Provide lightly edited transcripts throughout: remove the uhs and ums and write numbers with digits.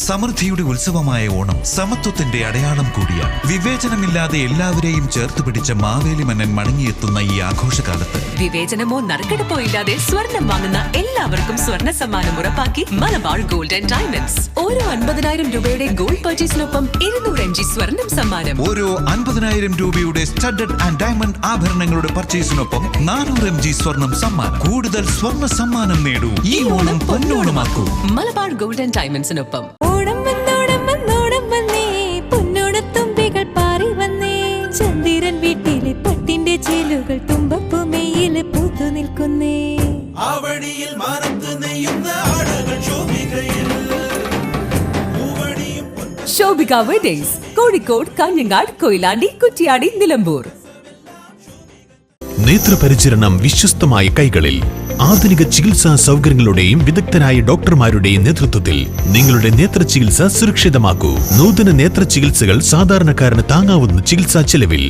സമൃദ്ധിയുടെ ഉത്സവമായ ഓണം സമത്വത്തിന്റെ അടയാളം കൂടിയാണ്. വിവേചനമില്ലാതെ എല്ലാവരെയും ചേർത്ത് പിടിച്ച മാവേലി മന്നൻ മടങ്ങിയെത്തുന്ന ഈ ആഘോഷകാലത്ത് വിവേചനമോ നറുക്കെടുപ്പോ ഇല്ലാതെ സ്വർണം വാങ്ങുന്ന എല്ലാവർക്കും സ്വർണ്ണ സമ്മാനം ഉറപ്പാക്കി മലബാർ ഗോൾഡ് ആൻഡ് ഡയമണ്ട്സ്. ഓരോ 50,000 രൂപയുടെ ഗോൾഡ് പർച്ചേസിനൊപ്പം 200 mg സ്വർണം സമ്മാനം. ഓരോ 50,000 രൂപയുടെ സ്റ്റഡഡ് ആൻഡ് ഡയമണ്ട് ആഭരണങ്ങളുടെ പർച്ചേസിനൊപ്പം 400 mg സ്വർണം സമ്മാനം. കൂടുതൽ സ്വർണ്ണ സമ്മാനം നേടൂ. ഈ ഓണം പൊന്നോണമാക്കൂ. മലബാർ ഗോൾഡ് ആൻഡ് ഡയമണ്ട്സിനൊപ്പം. വീട്ടിലെ പട്ടിന്റെ ചേലുകൾ തുമ്പപ്പുമേയില് പൂത്തു നിൽക്കുന്നേ. ശോഭിക വെഡിങ്സ് കോഴിക്കോട്, കാഞ്ഞങ്ങാട്, കൊയിലാണ്ടി, കുറ്റിയാടി, നിലമ്പൂർ. നേത്രപരിചരണം വിശ്വസ്തമായ കൈകളിൽ. ആധുനിക ചികിത്സാ സൗകര്യങ്ങളുടെയും വിദഗ്ധരായ ഡോക്ടർമാരുടെയും നേതൃത്വത്തിൽ നിങ്ങളുടെ നേത്ര ചികിത്സ സുരക്ഷിതമാക്കൂ. നൂതന നേത്ര ചികിത്സകൾ സാധാരണക്കാരന് താങ്ങാവുന്ന ചികിത്സാ ചെലവിൽ.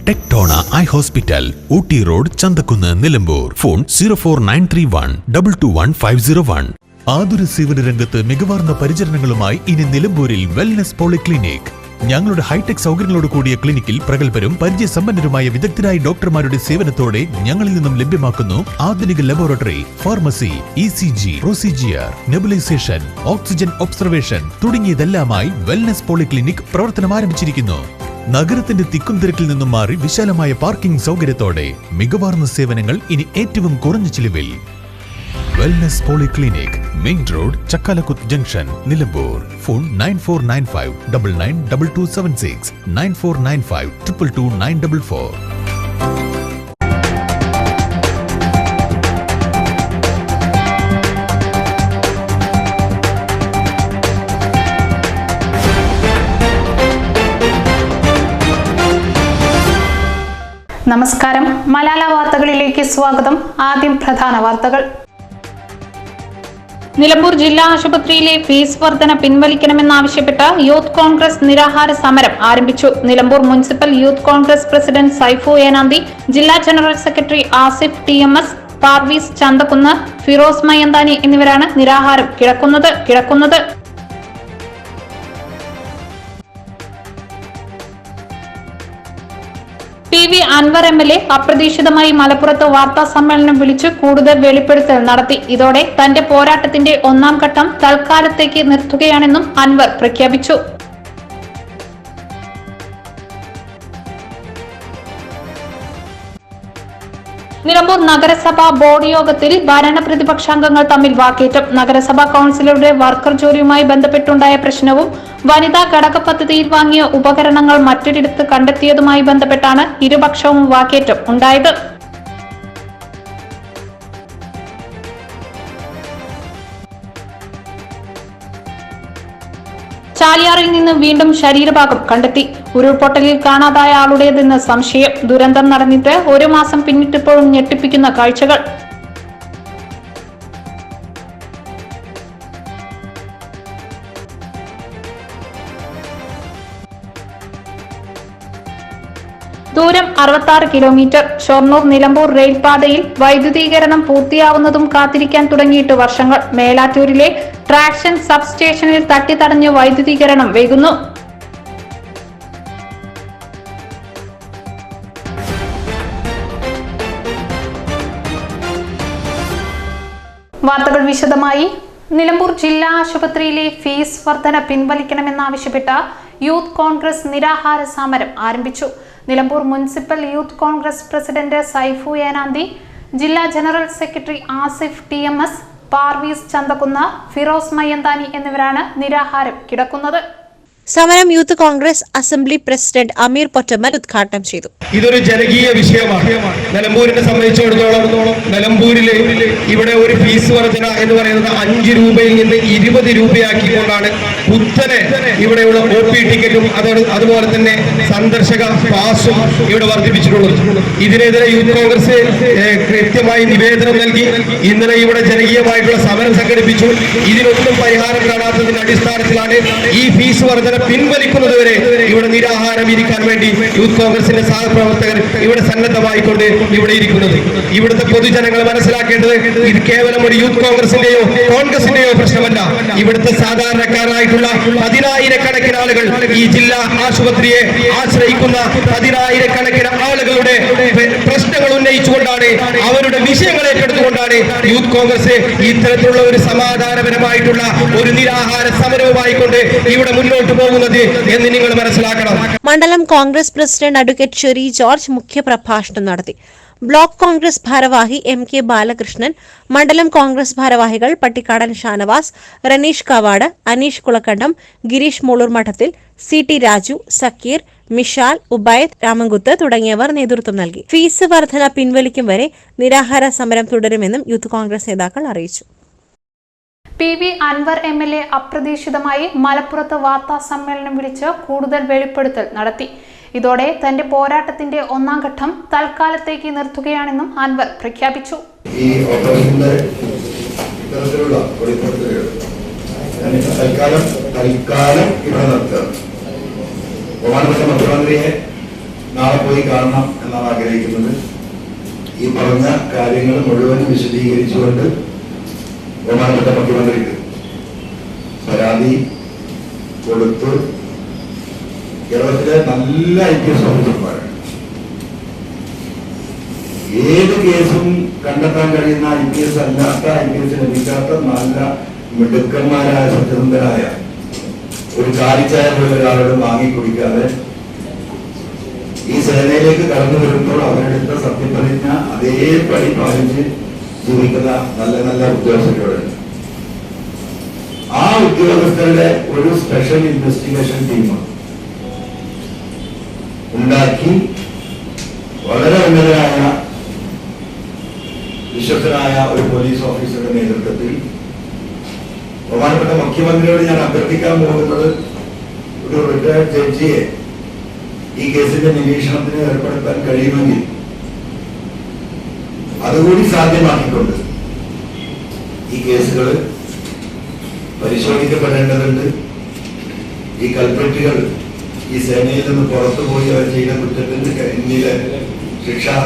Tectona eye hospital, Ooty road, Chanthakkunnu, Nilambur. Phone 04931 221 501. ആതുര സേവന രംഗത്ത് മികവാർന്ന പരിചരണങ്ങളുമായി ഇനി നിലമ്പൂരിൽ വെൽനസ് പോളിക്ലിനിക്. ഞങ്ങളുടെ ഹൈടെക് സൗകര്യങ്ങളോട് കൂടിയ ക്ലിനിക്കിൽ പ്രഗത്ഭരും പരിചയസമ്പന്നരുമായ വിദഗ്ധരായ ഡോക്ടർമാരുടെ സേവനത്തോടെ ഞങ്ങളിൽ നിന്നും ലഭ്യമാക്കുന്നു ആധുനിക laboratory, pharmacy, ECG, procedure, nebulisation, oxygen observation തുടങ്ങിയതെല്ലാമായി വെൽനസ് പോളിക്ലിനിക് പ്രവർത്തനം ആരംഭിച്ചിരിക്കുന്നു. നഗരത്തിന്റെ തിക്കും തിരക്കിൽ നിന്നും മാറി വിശാലമായ പാർക്കിംഗ് സൗകര്യത്തോടെ മികവാർന്ന സേവനങ്ങൾ ഇനി ഏറ്റവും കുറഞ്ഞ ചിലവിൽ. Wellness polyclinic, main road, Chakkalakuth junction, Nilambur. Phone 9495 992276 9495 222 944. നമസ്കാരം. മലാല വാർത്തകളിലേക്ക് സ്വാഗതം. ആദ്യം പ്രധാന വാർത്തകൾ. നിലമ്പൂർ ജില്ലാ ആശുപത്രിയിലെ ഫീസ് വർധന പിൻവലിക്കണമെന്നാവശ്യപ്പെട്ട് യൂത്ത് കോൺഗ്രസ് നിരാഹാര സമരം ആരംഭിച്ചു. Nilambur municipal youth Congress president Saifu Enanthi, ജില്ലാ general secretary Asif TMS, Parvees Chanthakkunnu, Firoz Mayanthani എന്നിവരാണ് നിരാഹാരം കിടക്കുന്നത്. TV അൻവർ MLA അപ്രതീക്ഷിതമായി മലപ്പുറത്ത് വാർത്താ സമ്മേളനം വിളിച്ച് കൂടുതൽ വെളിപ്പെടുത്തൽ നടത്തി. ഇതോടെ തന്റെ പോരാട്ടത്തിന്റെ 1ാം ഘട്ടം തൽക്കാലത്തേക്ക് നിർത്തുകയാണെന്നും അൻവർ പ്രഖ്യാപിച്ചു. നിലമ്പൂർ നഗരസഭ ബോർഡ് യോഗത്തിൽ ഭരണ പ്രതിപക്ഷാംഗങ്ങൾ തമ്മിൽ വാക്കേറ്റം. നഗരസഭാ കൌൺസിലറുടെ വർക്കർ ജോലിയുമായി ബന്ധപ്പെട്ടുണ്ടായ പ്രശ്നവും വനിതാ ഘടക പദ്ധതിയിൽ വാങ്ങിയ ഉപകരണങ്ങൾ മറ്റൊരിടത്ത് കണ്ടെത്തിയതുമായി ബന്ധപ്പെട്ടാണ് ഇരുപക്ഷവും വാക്കേറ്റം ഉണ്ടായത്. ചാലിയാറിൽ നിന്ന് വീണ്ടും ശരീരഭാഗം കണ്ടെത്തി. ഉരുൾപൊട്ടലിൽ കാണാതായ ആളുടേതെന്ന് സംശയം. ദുരന്തം നടന്നിട്ട് 1 മാസം പിന്നിട്ടിപ്പോഴും ഞെട്ടിപ്പിക്കുന്ന കാഴ്ചകൾ. ദൂരം 66 കിലോമീറ്റർ. ഷൊർണൂർ നിലമ്പൂർ റെയിൽപാതയിൽ വൈദ്യുതീകരണം പൂർത്തിയാവുന്നതും കാത്തിരിക്കാൻ തുടങ്ങിയിട്ട് വർഷങ്ങൾ. മേലാറ്റൂരിലെ ട്രാക്ഷൻ സബ് സ്റ്റേഷനിൽ തട്ടിത്തടഞ്ഞ് വൈദ്യുതീകരണം വൈകുന്നു. വാർത്തകൾ വിശദമായി. നിലമ്പൂർ ജില്ലാ ആശുപത്രിയിലെ ഫീസ് വർധന പിൻവലിക്കണമെന്നാവശ്യപ്പെട്ട യൂത്ത് കോൺഗ്രസ് നിരാഹാര സമരം ആരംഭിച്ചു. Nilambur municipal youth Congress president Saifu Enanthi, ജില്ലാ general secretary Asif TMS, Parvees Chanthakkunnu, Firoz Mayanthani എന്നിവരാണ് നിരാഹാരം കിടക്കുന്നത്. സമരം youth Congress assembly president Ameer Pottammal ഉദ്ഘാടനം ചെയ്തു. ഇതൊരു ജനകീയ വിഷയമാണ്. നിലമ്പൂരിനെ സംബന്ധിച്ചിടത്തോളം നിലമ്പൂരിലെ ഇവിടെ ഒരു ഫീസ് വർധന എന്ന് പറയുന്നത് 5 രൂപയിൽ നിന്ന് 20 രൂപയാക്കിക്കൊണ്ടാണ് കുത്തനെ ഇവിടെയുള്ള OP ടിക്കറ്റും അതുപോലെ തന്നെ സന്ദർശക പാസും ഇവിടെ വർദ്ധിപ്പിച്ചിട്ടുള്ളത്. ഇതിനെതിരെ യൂത്ത് കോൺഗ്രസ് കൃത്യമായി നിവേദനം നൽകി ഇന്നലെ ഇവിടെ ജനകീയമായിട്ടുള്ള സമരം സംഘടിപ്പിച്ചു. ഇതിനൊന്നും പരിഹാരം കാണാത്തതിന്റെ അടിസ്ഥാനത്തിലാണ് ഈ ഫീസ് വർധന പിൻവലിക്കുന്നതുവരെ ഇവിടെ നിരാഹാരം ഇരിക്കാൻ വേണ്ടി യൂത്ത് കോൺഗ്രസിന്റെ സഹപ്രവർത്തകർ ഇവിടെ സന്നദ്ധമായിക്കൊണ്ട് ഇവിടെ ഇരിക്കുന്നത്. ഇവിടുത്തെ പൊതുജനങ്ങൾ മനസ്സിലാക്കേണ്ടത് ഇത് കേവലം ഒരു യൂത്ത് കോൺഗ്രസിന്റെയോ കോൺഗ്രസിന്റെയോ പ്രശ്നമല്ല. ഇവിടുത്തെ സാധാരണക്കാരായിട്ടുള്ള 10,000-കണക്കിന് ആളുകൾ ഈ ജില്ലാ ആശുപത്രിയെ ആശ്രയിക്കുന്ന 10,000-കണക്കിന് ആളുകളുടെ പ്രശ്നങ്ങൾ ഉന്നയിച്ചുകൊണ്ടാണ്, അവരുടെ വിഷയങ്ങൾ ഏറ്റെടുത്തുകൊണ്ടാണ് യൂത്ത് കോൺഗ്രസ് ഇത്തരത്തിലുള്ള ഒരു സമാധാനപരമായിട്ടുള്ള ഒരു നിരാഹാര സമരവുമായിക്കൊണ്ട് ഇവിടെ മുന്നോട്ട് പോകുന്നത് എന്ന് നിങ്ങൾ മനസ്സിലാക്കണം. മണ്ഡലം കോൺഗ്രസ് പ്രസിഡന്റ് അഡ്വക്കേറ്റ് ഷെറി ജോർജ് മുഖ്യപ്രഭാഷണം നടത്തി. ബ്ലോക്ക് കോൺഗ്രസ് ഭാരവാഹി MK ബാലകൃഷ്ണൻ, മണ്ഡലം കോൺഗ്രസ് ഭാരവാഹികൾ പട്ടിക്കാടൻ ഷാനവാസ്, റനീഷ് കവാട്, അനീഷ് കുളക്കണ്ടം, ഗിരീഷ് മൂളൂർ മഠത്തിൽ, CT രാജു, സക്കീർ, മിഷാൽ, ഉബൈദ്, രാമൻകുത്ത് തുടങ്ങിയവർ നേതൃത്വം നൽകി. ഫീസ് വർധന പിൻവലിക്കും വരെ നിരാഹാര സമരം തുടരുമെന്നും യൂത്ത് കോൺഗ്രസ് നേതാക്കൾ അറിയിച്ചു. PV അൻവർ MLA അപ്രതീക്ഷിതമായി മലപ്പുറത്ത് വാർത്താ സമ്മേളനം വിളിച്ച് കൂടുതൽ വെളിപ്പെടുത്തൽ നടത്തി. ഇതോടെ തന്റെ പോരാട്ടത്തിന്റെ ഒന്നാം ഘട്ടം തൽക്കാലത്തേക്ക് നിർത്തുകയാണെന്നും അൻവർ പ്രഖ്യാപിച്ചു. ഈ ഓപ്പറേഷന്റെ ഇത്തരത്തിലുള്ള വെളിപ്പെടുത്തലുകൾ തൽക്കാലം ഇവിടെ നിർത്തുക. ബഹുമാനപ്പെട്ട മുഖ്യമന്ത്രിയെ നാളെ പോയി കാണണം എന്നാണ് ആഗ്രഹിക്കുന്നത്. ഈ പറഞ്ഞ കാര്യങ്ങൾ മുഴുവൻ വിശദീകരിച്ചുകൊണ്ട് ബഹുമാനപ്പെട്ട മുഖ്യമന്ത്രിക്ക് പരാതി കൊടുത്ത് കേരളത്തിലെ നല്ല IPS ഓഫീസർമാരാണ്. ഏത് കേസും കണ്ടെത്താൻ കഴിയുന്ന IPS അല്ലാത്ത, IPS ലഭിക്കാത്ത നല്ല മിടുക്കന്മാരായ സത്യസന്ധരായ ഒരു കാലിച്ചായ പോലെ ഒരാളോട് വാങ്ങിക്കുടിക്കാതെ ഈ സേനയിലേക്ക് കടന്നു വരുമ്പോൾ അവരെടുത്ത സത്യപ്രതിജ്ഞ അതേപടി പാലിച്ച് ജീവിക്കുന്ന നല്ല നല്ല ഉദ്യോഗസ്ഥരുണ്ട്. ആ ഉദ്യോഗസ്ഥരുടെ ഒരു സ്പെഷ്യൽ ഇൻവെസ്റ്റിഗേഷൻ ടീം ഉണ്ടാക്കി വളരെ ഉന്നതരായ വിശ്വസ്തനായ ഒരു പോലീസ് ഓഫീസറുടെ നേതൃത്വത്തിൽ ബഹുമാനപ്പെട്ട മുഖ്യമന്ത്രിയോട് ഞാൻ അഭ്യർത്ഥിക്കാൻ പോകുന്നത് ഒരു റിട്ടയർഡ് ജഡ്ജിയെ ഈ കേസിന്റെ നിരീക്ഷണത്തിന് ഏർപ്പെടുത്താൻ കഴിയുമെങ്കിൽ അതുകൂടി സാധ്യമാക്കിക്കൊണ്ട് ഈ കേസുകൾ പരിശോധിക്കപ്പെടേണ്ടതുണ്ട്. ഈ കൾപ്രിറ്റുകൾ ഈ സേനയിൽ നിന്ന് പുറത്തുപോയി അവർ ചെയ്ത കുറ്റത്തിന്റെ ഇന്ത്യയിലെ ശിക്ഷാ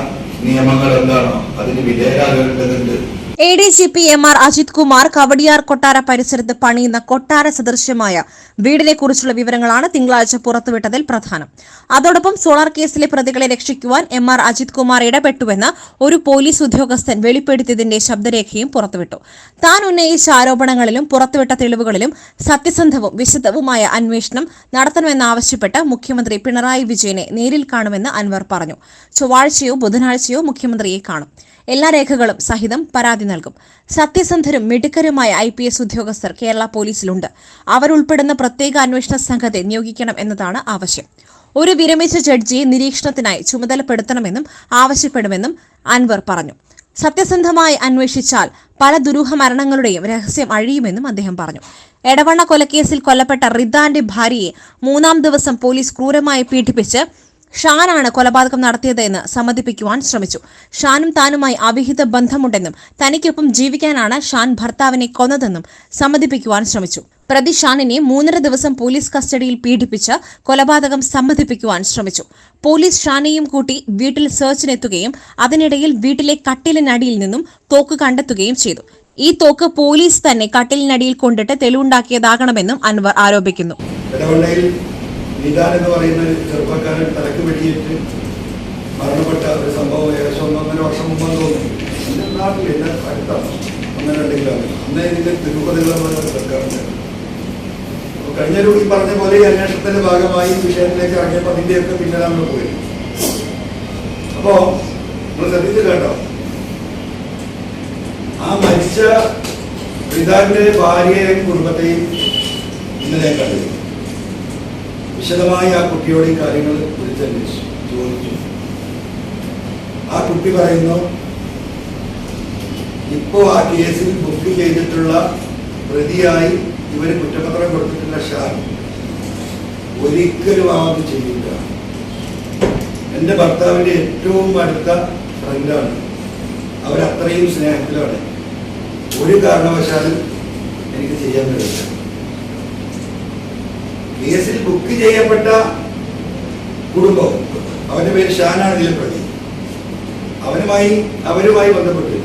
നിയമങ്ങൾ എന്താണോ അതിന് വിധേയരാകേണ്ടതുണ്ട്. ADGP MR അജിത് കുമാർ കവടിയാർ കൊട്ടാര പരിസരത്ത് പണിയുന്ന കൊട്ടാര സദൃശ്യമായ വീടിനെ കുറിച്ചുള്ള വിവരങ്ങളാണ് തിങ്കളാഴ്ച പുറത്തുവിട്ടതിൽ പ്രധാനം. അതോടൊപ്പം സോളാർ കേസിലെ പ്രതികളെ രക്ഷിക്കുവാൻ MR അജിത് കുമാർ ഇടപെട്ടുവെന്ന് ഒരു പോലീസ് ഉദ്യോഗസ്ഥൻ വെളിപ്പെടുത്തിയതിന്റെ ശബ്ദരേഖയും പുറത്തുവിട്ടു. താൻ ഉന്നയിച്ച ആരോപണങ്ങളിലും പുറത്തുവിട്ട തെളിവുകളിലും സത്യസന്ധവും വിശദവുമായ അന്വേഷണം നടത്തണമെന്നാവശ്യപ്പെട്ട് മുഖ്യമന്ത്രി പിണറായി വിജയനെ നേരിൽ കാണുമെന്ന് അൻവർ പറഞ്ഞു. ചൊവ്വാഴ്ചയോ ബുധനാഴ്ചയോ മുഖ്യമന്ത്രിയെ കാണും. എല്ലാ രേഖകളും സഹിതം പരാതി നൽകും. സത്യസന്ധരും മിടുക്കരുമായ IPS ഉദ്യോഗസ്ഥർ കേരള പോലീസിലുണ്ട്. അവരുൾപ്പെടുന്ന പ്രത്യേക അന്വേഷണ സംഘത്തെ നിയോഗിക്കണം എന്നതാണ് ആവശ്യം. ഒരു വിരമിച്ച ജഡ്ജിയെ നിരീക്ഷണത്തിനായി ചുമതലപ്പെടുത്തണമെന്നും ആവശ്യപ്പെടുമെന്നും അൻവർ പറഞ്ഞു. സത്യസന്ധമായി അന്വേഷിച്ചാൽ പല ദുരൂഹ മരണങ്ങളുടെയും രഹസ്യം അഴിയുമെന്നും അദ്ദേഹം പറഞ്ഞു. എടവണ്ണ കൊലക്കേസിൽ കൊല്ലപ്പെട്ട റിദാന്റെ ഭാര്യയെ 3-ാം ദിവസം പോലീസ് ക്രൂരമായി പീഡിപ്പിച്ച് ഷാനാണ് കൊലപാതകം നടത്തിയതെന്ന് സമ്മതിപ്പിക്കുവാൻ ശ്രമിച്ചു. ഷാനും താനുമായി അവിഹിത ബന്ധമുണ്ടെന്നും തനിക്കൊപ്പം ജീവിക്കാനാണ് ഷാൻ ഭർത്താവിനെ കൊന്നതെന്നും സമ്മതിപ്പിക്കുവാൻ ശ്രമിച്ചു. പ്രതി ഷാനിനെ 3.5 ദിവസം പോലീസ് കസ്റ്റഡിയിൽ പീഡിപ്പിച്ച് കൊലപാതകം സമ്മതിപ്പിക്കുവാൻ ശ്രമിച്ചു. പോലീസ് ഷാനെയും കൂട്ടി വീട്ടിൽ സെർച്ചിനെത്തുകയും അതിനിടയിൽ വീട്ടിലെ കട്ടിലിനടിയിൽ നിന്നും തോക്ക് കണ്ടെത്തുകയും ചെയ്തു. ഈ തോക്ക് പോലീസ് തന്നെ കട്ടിലിനടിയിൽ കൊണ്ടിട്ട് തെളിവുണ്ടാക്കിയതാകണമെന്നും അൻവർ ആരോപിക്കുന്നു. നിദാൻ എന്ന് പറയുന്ന ഒരു ചെറുപ്പക്കാരൻ തലക്ക് വെടിയേറ്റ് മരണപ്പെട്ട ഒരു സംഭവം ഏകദേശം 1.5 വർഷം മുമ്പാണ് തോന്നുന്നു. എൻ്റെ നാട്ടിൽ എൻ്റെ അടുത്താണ് 1-2 അന്നേ ഇതിന്റെ തിരുപ്പതികളെ സർക്കാരുണ്ട്. അപ്പോൾ കഴിഞ്ഞൊരു ഈ പറഞ്ഞ പോലെ ഈ അന്വേഷണത്തിന്റെ ഭാഗമായി വിഷയത്തിലേക്ക് ഇറങ്ങിയപ്പോൾ അതിൻ്റെയൊക്കെ പിന്നാലെ നമ്മൾ പോയി. അപ്പോൾ നമ്മൾ ശ്രദ്ധിച്ച് കേട്ടോ, ആ മരിച്ച പിതാവിന്റെ ഭാര്യയെയും കുടുംബത്തെയും ഇന്നലെ കണ്ടു. വിശദമായി ആ കുട്ടിയോട് ഈ കാര്യങ്ങൾ വിളിച്ചന്വേഷിച്ചു, ചോദിച്ചു. ആ കുട്ടി പറയുന്നു, ഇപ്പോ ആ കേസിൽ ബുക്ക് ചെയ്തിട്ടുള്ള പ്രതിയായി ഇവര് കുറ്റപത്രം കൊടുത്തിട്ടുള്ള ഷാൻ ഒരിക്കലും അത് ചെയ്യില്ല. എൻ്റെ ഭർത്താവിന്റെ ഏറ്റവും അടുത്ത ഫ്രണ്ടാണ്, അവരത്രയും സ്നേഹത്തിലാണ്. ഒരു കാരണവശാലും എനിക്ക് ചെയ്യാൻ കഴിയില്ല. കേസിൽ ബുക്ക് ചെയ്യപ്പെട്ട കുടുംബം, അവന്റെ പേര് ഷാനാണ് ഇതിലെ പ്രതി, അവരുമായി ബന്ധപ്പെട്ട്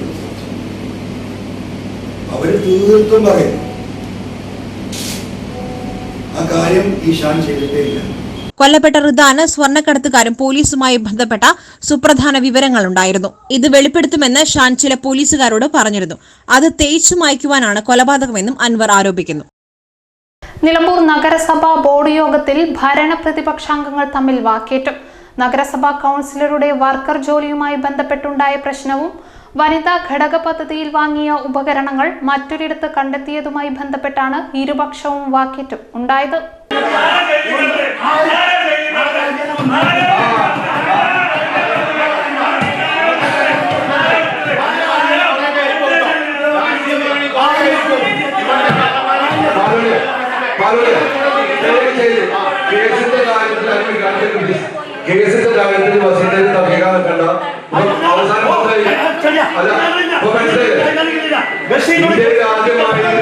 അവര് തീർത്തും പറയും ആ കാര്യം ഈ ഷാൻ ചെയ്തിട്ടേ ഇല്ല. കൊല്ലപ്പെട്ട റിദാന് സ്വർണ്ണക്കടത്തുകാരും പോലീസുമായി ബന്ധപ്പെട്ട സുപ്രധാന വിവരങ്ങളുണ്ടായിരുന്നു. ഇത് വെളിപ്പെടുത്തുമെന്ന് ഷാൻ ചില പോലീസുകാരോട് പറഞ്ഞിരുന്നു. അത് തേച്ചു മായ്ക്കുവാനാണ് കൊലപാതകമെന്നും അൻവർ ആരോപിക്കുന്നു. നിലമ്പൂർ നഗരസഭാ ബോർഡ് യോഗത്തിൽ ഭരണ പ്രതിപക്ഷാംഗങ്ങൾ തമ്മിൽ വാക്കേറ്റം. നഗരസഭാ കൌൺസിലറുടെ വർക്കർ ജോലിയുമായി ബന്ധപ്പെട്ടുണ്ടായ പ്രശ്നവും വനിതാ ഘടക പദ്ധതിയിൽ വാങ്ങിയ ഉപകരണങ്ങൾ മറ്റൊരിടത്ത് കണ്ടെത്തിയതുമായി ബന്ധപ്പെട്ടാണ് ഇരുപക്ഷവും വാക്കേറ്റം ഉണ്ടായത്. കേസിന്റെ കാര്യത്തിൽ വസീലയിൽ തർക്കിക്കാൻ നിൽക്കണ്ട. ഇന്ത്യയിൽ ആദ്യമായിട്ട്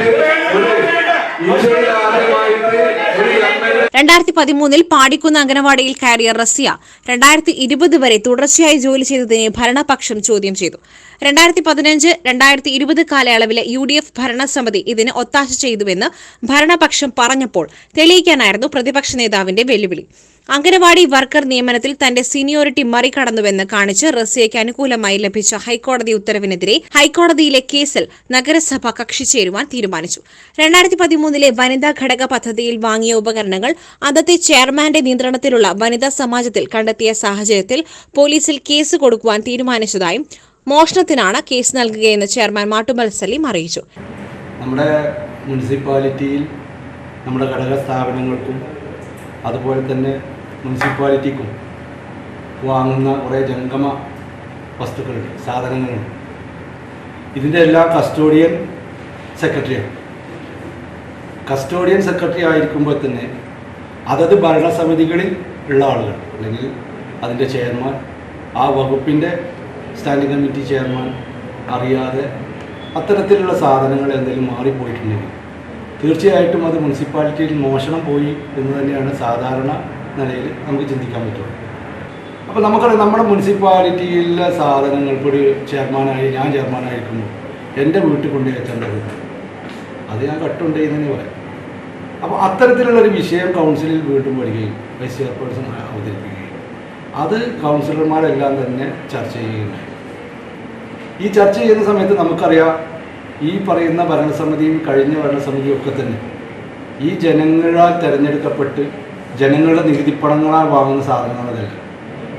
2013 പാടിക്കുന്ന അംഗനവാടിയിൽ കയറിയ റസിയ 2020 വരെ തുടർച്ചയായി ജോലി ചെയ്തതിനെ ഭരണപക്ഷം ചോദ്യം ചെയ്തു. 2015-2020 കാലയളവിലെ UDF ഭരണസമിതി ഇതിന് ഒത്താശ ചെയ്തുവെന്ന് ഭരണപക്ഷം പറഞ്ഞപ്പോൾ തെളിയിക്കാനായിരുന്നു പ്രതിപക്ഷ നേതാവിന്റെ വെല്ലുവിളി. അംഗനവാടി വർക്കർ നിയമനത്തിൽ തന്റെ സീനിയോറിറ്റി മറികടന്നുവെന്ന് കാണിച്ച് റസിയയ്ക്ക് അനുകൂലമായി ലഭിച്ച ഹൈക്കോടതി ഉത്തരവിനെതിരെ ഹൈക്കോടതിയിലെ കേസിൽ നഗരസഭ കക്ഷി ചേരുവാൻ തീരുമാനിച്ചു. 2013 വനിതാ ഘടക പദ്ധതിയിൽ വാങ്ങിയ ഉപകരണങ്ങൾ അന്നത്തെ ചെയർമാന്റെ നിയന്ത്രണത്തിലുള്ള വനിതാ സമാജത്തിൽ കണ്ടെത്തിയ സാഹചര്യത്തിൽ പോലീസിൽ കേസ് കൊടുക്കുവാൻ തീരുമാനിച്ചതായും മോഷണത്തിനാണ് കേസ് നൽകുകയെന്ന് ചെയർമാൻ മാട്ടുമൽ സലീം അറിയിച്ചു. നമ്മുടെ മുനിസിപ്പാലിറ്റിയിൽ നമ്മുടെ ഘടക സ്ഥാപനങ്ങൾക്കും അതുപോലെ തന്നെ മുനിസിപ്പാലിറ്റിക്കും വാങ്ങുന്ന കുറേ ജംഗമ വസ്തുക്കളുണ്ട്, സാധനങ്ങളുണ്ട്. ഇതിൻ്റെ എല്ലാം കസ്റ്റോഡിയൻ സെക്രട്ടറിയാണ്. കസ്റ്റോഡിയൻ സെക്രട്ടറി ആയിരിക്കുമ്പോൾ തന്നെ അതത് ഭരണസമിതികളിൽ ഉള്ള ആളുകൾ അല്ലെങ്കിൽ അതിൻ്റെ ചെയർമാൻ, ആ വകുപ്പിൻ്റെ സ്റ്റാൻഡിംഗ് കമ്മിറ്റി ചെയർമാൻ അറിയാതെ അത്തരത്തിലുള്ള സാധനങ്ങൾ എന്തെങ്കിലും മാറിപ്പോയിട്ടുണ്ടെങ്കിൽ തീർച്ചയായിട്ടും അത് മുനിസിപ്പാലിറ്റിയിൽ മോഷണം പോയി എന്ന് തന്നെയാണ് സാധാരണ നിലയിൽ നമുക്ക് ചിന്തിക്കാൻ പറ്റുള്ളൂ. അപ്പോൾ നമുക്കറിയാം, നമ്മുടെ മുനിസിപ്പാലിറ്റിയിലെ സാധനങ്ങൾ ഇപ്പോൾ ഒരു ഞാൻ ചെയർമാനായിരിക്കുമ്പോൾ എൻ്റെ വീട്ടിൽ കൊണ്ടുപോയി വെച്ചേണ്ടത് അത് ഞാൻ കട്ടുണ്ടായി തന്നെ പറയാം. അപ്പോൾ അത്തരത്തിലുള്ളൊരു വിഷയം കൗൺസിലിൽ വീണ്ടും വരികയും വൈസ് ചെയർപേഴ്സൺ അവതരിപ്പിക്കുകയും അത് കൗൺസിലർമാരെല്ലാം തന്നെ ചർച്ച ചെയ്യുകയുണ്ടായി. ഈ ചർച്ച ചെയ്യുന്ന സമയത്ത് നമുക്കറിയാം, ഈ പറയുന്ന ഭരണസമിതിയും കഴിഞ്ഞ ഭരണസമിതിയും ഒക്കെ തന്നെ ഈ ജനങ്ങളാൽ തിരഞ്ഞെടുക്കപ്പെട്ട് ജനങ്ങളുടെ നികുതിപ്പണങ്ങളാൽ വാങ്ങുന്ന സാധനങ്ങളതല്ല.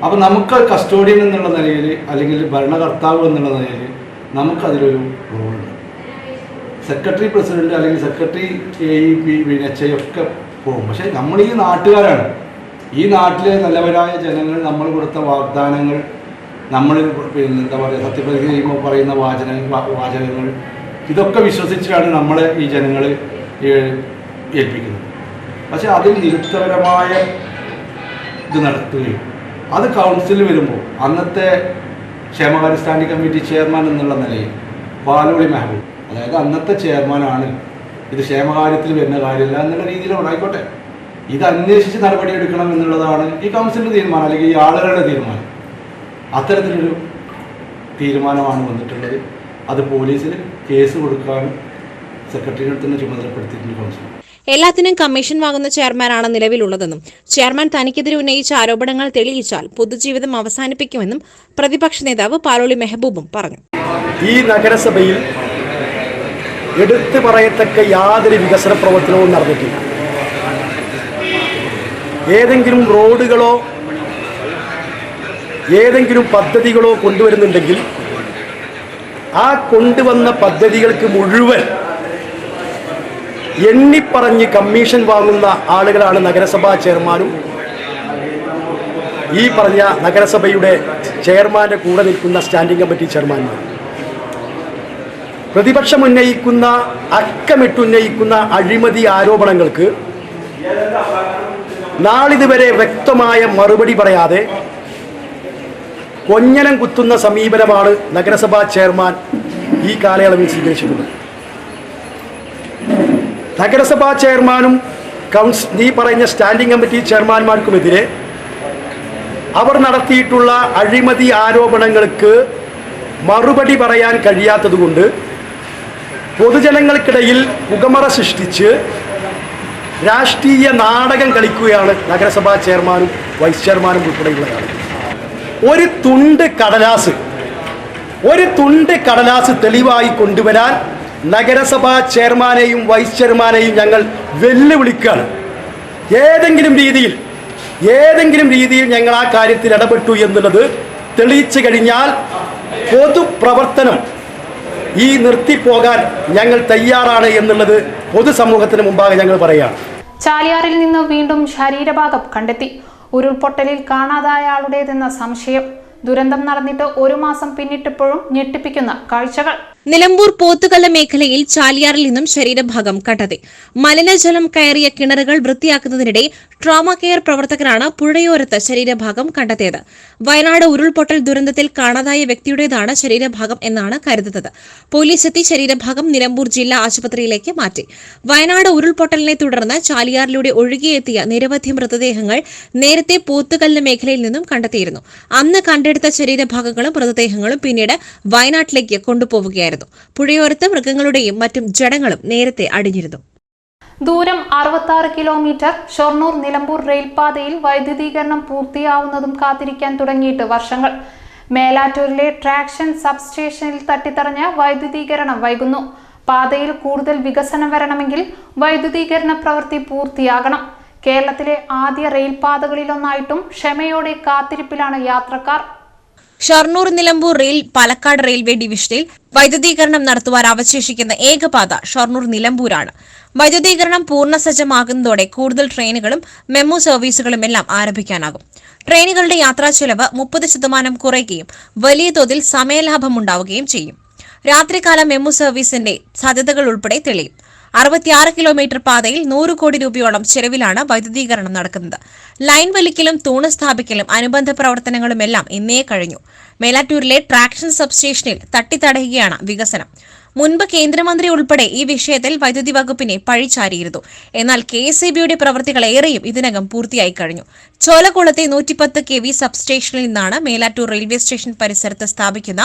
അപ്പോൾ നമുക്ക് കസ്റ്റോഡിയൻ എന്നുള്ള നിലയിൽ അല്ലെങ്കിൽ ഭരണകർത്താവ് എന്നുള്ള നിലയിൽ നമുക്കതിലൊരു റോളുണ്ട്. സെക്രട്ടറി പ്രസിഡന്റ് അല്ലെങ്കിൽ സെക്രട്ടറി AEP HI ഒക്കെ പോകും. പക്ഷേ നമ്മൾ ഈ നാട്ടുകാരാണ്. ഈ നാട്ടിലെ നല്ലവരായ ജനങ്ങൾ നമ്മൾ കൊടുത്ത വാഗ്ദാനങ്ങൾ, നമ്മൾ എന്താ പറയുക, സത്യപ്രതിജ്ഞ ചെയ്യുമ്പോൾ പറയുന്ന വാചകങ്ങൾ, ഇതൊക്കെ വിശ്വസിച്ചാണ് നമ്മളെ ഈ ജനങ്ങൾ ഏൽപ്പിക്കുന്നത്. പക്ഷെ അതിൽ നിരുത്തരമായ ഇത് നടത്തുകയും അത് കൗൺസിലിൽ വരുമ്പോൾ അന്നത്തെ ക്ഷേമകാര്യ സ്റ്റാൻഡിംഗ് കമ്മിറ്റി ചെയർമാൻ എന്നുള്ള നിലയിൽ പാലോളി മെഹബൂബ്, അതായത് അന്നത്തെ ചെയർമാനാണ് ഇത് ക്ഷേമകാര്യത്തിൽ വരുന്ന കാര്യമില്ല എന്നുള്ള രീതിയിലാണ്. ആയിക്കോട്ടെ, ഇത് അന്വേഷിച്ച് നടപടിയെടുക്കണം എന്നുള്ളതാണ് ഈ കൗൺസിലിൻ്റെ തീരുമാനം അല്ലെങ്കിൽ ഈ ആളുകളുടെ തീരുമാനം. അത്തരത്തിലൊരു തീരുമാനമാണ് വന്നിട്ടുള്ളത്. അത് പോലീസിൽ കേസ് കൊടുക്കാനും സെക്രട്ടറിയുടെ തന്നെ ചുമതലപ്പെടുത്തിയിട്ടുണ്ട് കൗൺസിൽ. എല്ലാത്തിനും കമ്മീഷൻ വാങ്ങുന്ന ചെയർമാനാണ് നിലവിലുള്ളതെന്നും ചെയർമാൻ തനിക്കെതിരെ ഉന്നയിച്ച ആരോപണങ്ങൾ തെളിയിച്ചാൽ പൊതുജീവിതം അവസാനിപ്പിക്കുമെന്നും പ്രതിപക്ഷ നേതാവ് പാലോളി മെഹബൂബും പറഞ്ഞു. ഈ നഗരസഭയിൽ എടുത്തു പറയത്തക്ക യാതൊരു വികസന പ്രവർത്തനവും നടന്നിട്ടില്ല. ഏതെങ്കിലും റോഡുകളോ ഏതെങ്കിലും പദ്ധതികളോ കൊണ്ടുവരുന്നുണ്ടെങ്കിൽ ആ കൊണ്ടുവന്ന പദ്ധതികൾക്ക് മുഴുവൻ എണ്ണിപ്പറഞ്ഞ് കമ്മീഷൻ വാങ്ങുന്ന ആളുകളാണ് നഗരസഭാ ചെയർമാനും ഈ പറഞ്ഞ നഗരസഭയുടെ ചെയർമാൻ്റെ കൂടെ നിൽക്കുന്ന സ്റ്റാൻഡിംഗ് കമ്മിറ്റി ചെയർമാൻമാർ. പ്രതിപക്ഷം ഉന്നയിക്കുന്ന അക്കമിട്ടുന്നയിക്കുന്ന അഴിമതി ആരോപണങ്ങൾക്ക് നാളിതുവരെ വ്യക്തമായ മറുപടി പറയാതെ കൊഞ്ഞനം കുത്തുന്ന സമീപനമാണ് നഗരസഭാ ചെയർമാൻ ഈ കാലയളവിൽ സ്വീകരിച്ചിട്ടുള്ളത്. നഗരസഭാ ചെയർമാനും ഈ പറയുന്ന സ്റ്റാൻഡിംഗ് കമ്മിറ്റി ചെയർമാൻമാർക്കുമെതിരെ അവർ നടത്തിയിട്ടുള്ള അഴിമതി ആരോപണങ്ങൾക്ക് മറുപടി പറയാൻ കഴിയാത്തതുകൊണ്ട് പൊതുജനങ്ങൾക്കിടയിൽ പുകമറ സൃഷ്ടിച്ച് രാഷ്ട്രീയ നാടകം കളിക്കുകയാണ് നഗരസഭാ ചെയർമാനും വൈസ് ചെയർമാനും ഉൾപ്പെടെയുള്ളതാണ്. ഒരു തുണ്ട് കടലാസ് തെളിവായി കൊണ്ടുവരാൻ നഗരസഭാ ചെയർമാനെയും വൈസ് ചെയർമാനെയും ഞങ്ങൾ വെല്ലുവിളിക്കുകയാണ്. ഏതെങ്കിലും രീതിയിൽ ഞങ്ങൾ ആ കാര്യത്തിൽ ഇടപെട്ടു എന്നുള്ളത് തെളിയിച്ചു കഴിഞ്ഞാൽ പൊതുപ്രവർത്തനം നിർത്തിപ്പോകാൻ ഞങ്ങൾ തയ്യാറാണ് എന്നുള്ളത് പൊതുസമൂഹത്തിന് മുമ്പാകെ ഞങ്ങൾ പറയുകയാണ്. ചാലിയാറിൽ നിന്ന് വീണ്ടും ശരീരഭാഗം കണ്ടെത്തി. ഉരുൾപൊട്ടലിൽ കാണാതായ ആളുടേതെന്ന സംശയം. ദുരന്തം നടന്നിട്ട് 1 മാസം പിന്നിട്ടപ്പോഴും ഞെട്ടിപ്പിക്കുന്ന കാഴ്ചകൾ. നിലമ്പൂർ പോത്തുകല്ല് മേഖലയിൽ ചാലിയാറിൽ നിന്നും ശരീരഭാഗം കണ്ടെത്തി. മലിനജലം കയറിയ കിണറുകൾ വൃത്തിയാക്കുന്നതിനിടെ ട്രോമ കെയർ പ്രവർത്തകരാണ് പുഴയോരത്ത് ശരീരഭാഗം കണ്ടെത്തിയത്. വയനാട് ഉരുൾപൊട്ടൽ ദുരന്തത്തിൽ കാണാതായ വ്യക്തിയുടേതാണ് ശരീരഭാഗം എന്നാണ് കരുതുന്നത്. പോലീസ് എത്തി ശരീരഭാഗം നിലമ്പൂർ ജില്ലാ ആശുപത്രിയിലേക്ക് മാറ്റി. വയനാട് ഉരുൾപൊട്ടലിനെ തുടർന്ന് ചാലിയാറിലൂടെ ഒഴുകിയെത്തിയ നിരവധി മൃതദേഹങ്ങൾ നേരത്തെ പോത്തുകല്ല് മേഖലയിൽ നിന്നും കണ്ടെത്തിയിരുന്നു. അന്ന് കണ്ടെടുത്ത ശരീരഭാഗങ്ങളും മൃതദേഹങ്ങളും പിന്നീട് വയനാട്ടിലേക്ക് കൊണ്ടുപോവുകയായിരുന്നു. പുഴയോരത്ത് മൃഗങ്ങളുടെയും മറ്റും ജഡങ്ങളും നേരത്തെ അടിഞ്ഞിരുന്നു. ദൂരം 66 കിലോമീറ്റർ. ഷൊർണൂർ നിലമ്പൂർ റെയിൽപാതയിൽ വൈദ്യുതീകരണം പൂർത്തിയാവുന്നതും കാത്തിരിക്കാൻ തുടങ്ങിയിട്ട് വർഷങ്ങൾ. മേലാറ്റൂരിലെ ട്രാക്ഷൻ സബ്സ്റ്റേഷനിൽ തട്ടിത്തടഞ്ഞ വൈദ്യുതീകരണം വൈകുന്നു. പാതയിൽ കൂടുതൽ വികസനം വരണമെങ്കിൽ വൈദ്യുതീകരണ പ്രവൃത്തി പൂർത്തിയാകണം. കേരളത്തിലെ ആദ്യ റെയിൽപാതകളിലൊന്നായിട്ടും ക്ഷമയോടെ കാത്തിരിപ്പിലാണ് യാത്രക്കാർ. ഷൊർണൂർ നിലമ്പൂർ റെയിൽ പാലക്കാട് റെയിൽവേ ഡിവിഷനിൽ വൈദ്യുതീകരണം നടത്തുവാൻ അവശേഷിക്കുന്ന ഏകപാത ഷൊർണൂർ നിലമ്പൂരാണ്. വൈദ്യുതീകരണം പൂർണ്ണസജ്ജമാകുന്നതോടെ കൂടുതൽ ട്രെയിനുകളും മെമു സർവീസുകളുമെല്ലാം ആരംഭിക്കാനാകും. ട്രെയിനുകളുടെ യാത്രാച്ചെലവ് 30% കുറയ്ക്കുകയും വലിയ തോതിൽ സമയലാഭം ഉണ്ടാവുകയും ചെയ്യും. രാത്രികാല മെമു സർവീസിന്റെ സാധ്യതകൾ ഉൾപ്പെടെ തെളിയും. 66 കിലോമീറ്റർ പാതയിൽ 100 കോടി രൂപയോളം ചെലവിലാണ് വൈദ്യുതീകരണം നടക്കുന്നത്. ലൈൻ വലിക്കലും തൂണ് സ്ഥാപിക്കലും അനുബന്ധ പ്രവർത്തനങ്ങളുമെല്ലാം ഇന്നേ കഴിഞ്ഞു. മേലാറ്റൂരിലെ ട്രാക്ഷൻ സബ്സ്റ്റേഷനിൽ തട്ടിത്തടയുകയാണ് വികസനം. മുൻപ് കേന്ദ്രമന്ത്രി ഉൾപ്പെടെ ഈ വിഷയത്തിൽ വൈദ്യുതി വകുപ്പിനെ പഴിചാരിയിരുന്നു. എന്നാൽ KSEBയുടെ പ്രവൃത്തികൾ ഏറെയും ഇതിനകം പൂർത്തിയായി കഴിഞ്ഞു. ചോലക്കുളത്തെ 110 kV സബ്സ്റ്റേഷനിൽ നിന്നാണ് മേലാറ്റൂർ റെയിൽവേ സ്റ്റേഷൻ പരിസരത്ത് സ്ഥാപിക്കുന്ന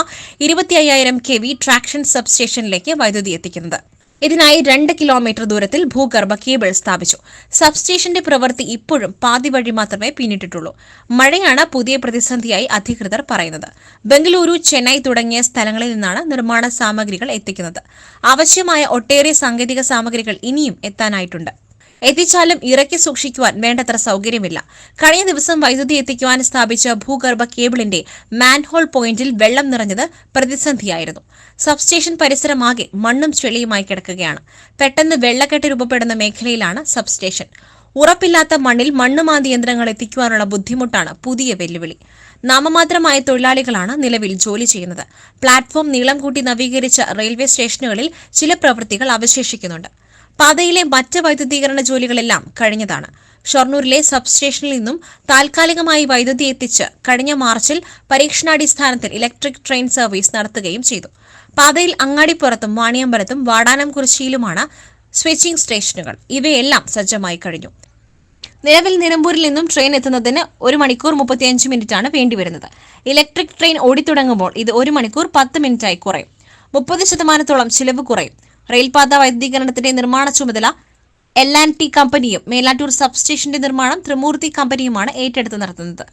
25,000 kV ട്രാക്ഷൻ സബ്സ്റ്റേഷനിലേക്ക് വൈദ്യുതി എത്തിക്കുന്നത്. ഇതിനായി 2 കിലോമീറ്റർ ദൂരത്തിൽ ഭൂഗർഭ കേബിൾ സ്ഥാപിച്ചു. സബ്സ്റ്റേഷന്റെ പ്രവൃത്തി ഇപ്പോഴും പാതി വഴി മാത്രമേ പിന്നിട്ടിട്ടുള്ളൂ. മഴയാണ് പുതിയ പ്രതിസന്ധിയായി അധികൃതർ പറയുന്നത്. ബംഗളൂരു, ചെന്നൈ തുടങ്ങിയ സ്ഥലങ്ങളിൽ നിന്നാണ് നിർമ്മാണ സാമഗ്രികൾ എത്തിക്കുന്നത്. ആവശ്യമായ ഒട്ടേറെ സാങ്കേതിക സാമഗ്രികൾ ഇനിയും എത്താനായിട്ടുണ്ട്. എത്തിച്ചാലും ഇറക്കി സൂക്ഷിക്കുവാൻ വേണ്ടത്ര സൗകര്യമില്ല. കഴിഞ്ഞ ദിവസം വൈദ്യുതി എത്തിക്കുവാൻ സ്ഥാപിച്ച ഭൂഗർഭ കേബിളിന്റെ മാൻഹോൾ പോയിന്റിൽ വെള്ളം നിറഞ്ഞത് പ്രതിസന്ധിയായിരുന്നു. സബ്സ്റ്റേഷൻ പരിസരമാകെ മണ്ണും ചെളിയുമായി കിടക്കുകയാണ്. പെട്ടെന്ന് വെള്ളക്കെട്ട് രൂപപ്പെടുന്ന മേഖലയിലാണ് സബ്സ്റ്റേഷൻ. ഉറപ്പില്ലാത്ത മണ്ണിൽ മണ്ണുമാന്തി യന്ത്രങ്ങൾ എത്തിക്കുവാനുള്ള ബുദ്ധിമുട്ടാണ് പുതിയ വെല്ലുവിളി. നാമമാത്രമായ തൊഴിലാളികളാണ് നിലവിൽ ജോലി ചെയ്യുന്നത്. പ്ലാറ്റ്ഫോം നീളം കൂട്ടി നവീകരിച്ച റെയിൽവേ സ്റ്റേഷനുകളിൽ ചില പ്രവൃത്തികൾ അവശേഷിക്കുന്നുണ്ട്. പാതയിലെ മറ്റ് വൈദ്യുതീകരണ ജോലികളെല്ലാം കഴിഞ്ഞതാണ്. ഷൊർണൂരിലെ സബ്സ്റ്റേഷനിൽ നിന്നും താൽക്കാലികമായി വൈദ്യുതി എത്തിച്ച് കഴിഞ്ഞ മാർച്ചിൽ പരീക്ഷണാടിസ്ഥാനത്തിൽ ഇലക്ട്രിക് ട്രെയിൻ സർവീസ് നടത്തുകയും ചെയ്തു. പാതയിൽ അങ്ങാടിപ്പുറത്തും വാണിയമ്പലത്തും വാടാനംകുറിശ്ശിയിലുമാണ് സ്വിച്ചിംഗ് സ്റ്റേഷനുകൾ. ഇവയെല്ലാം സജ്ജമായി കഴിഞ്ഞു. നിലവിൽ നിലമ്പൂരിൽ നിന്നും ട്രെയിൻ എത്തുന്നതിന് 1 മണിക്കൂർ 35 മിനിറ്റാണ് വേണ്ടിവരുന്നത്. ഇലക്ട്രിക് ട്രെയിൻ ഓടിത്തുടങ്ങുമ്പോൾ ഇത് 1 മണിക്കൂർ 10 മിനിറ്റായി കുറയും. 30% ചിലവ് കുറയും. റെയിൽപാത വൈദ്യുതീകരണത്തിന്റെ നിർമ്മാണ ചുമതല L&T കമ്പനിയും മേലാറ്റൂർ സബ്സ്റ്റേഷന്റെ നിർമ്മാണം ത്രിമൂർത്തി കമ്പനിയുമാണ് ഏറ്റെടുത്ത് നടത്തുന്നത്.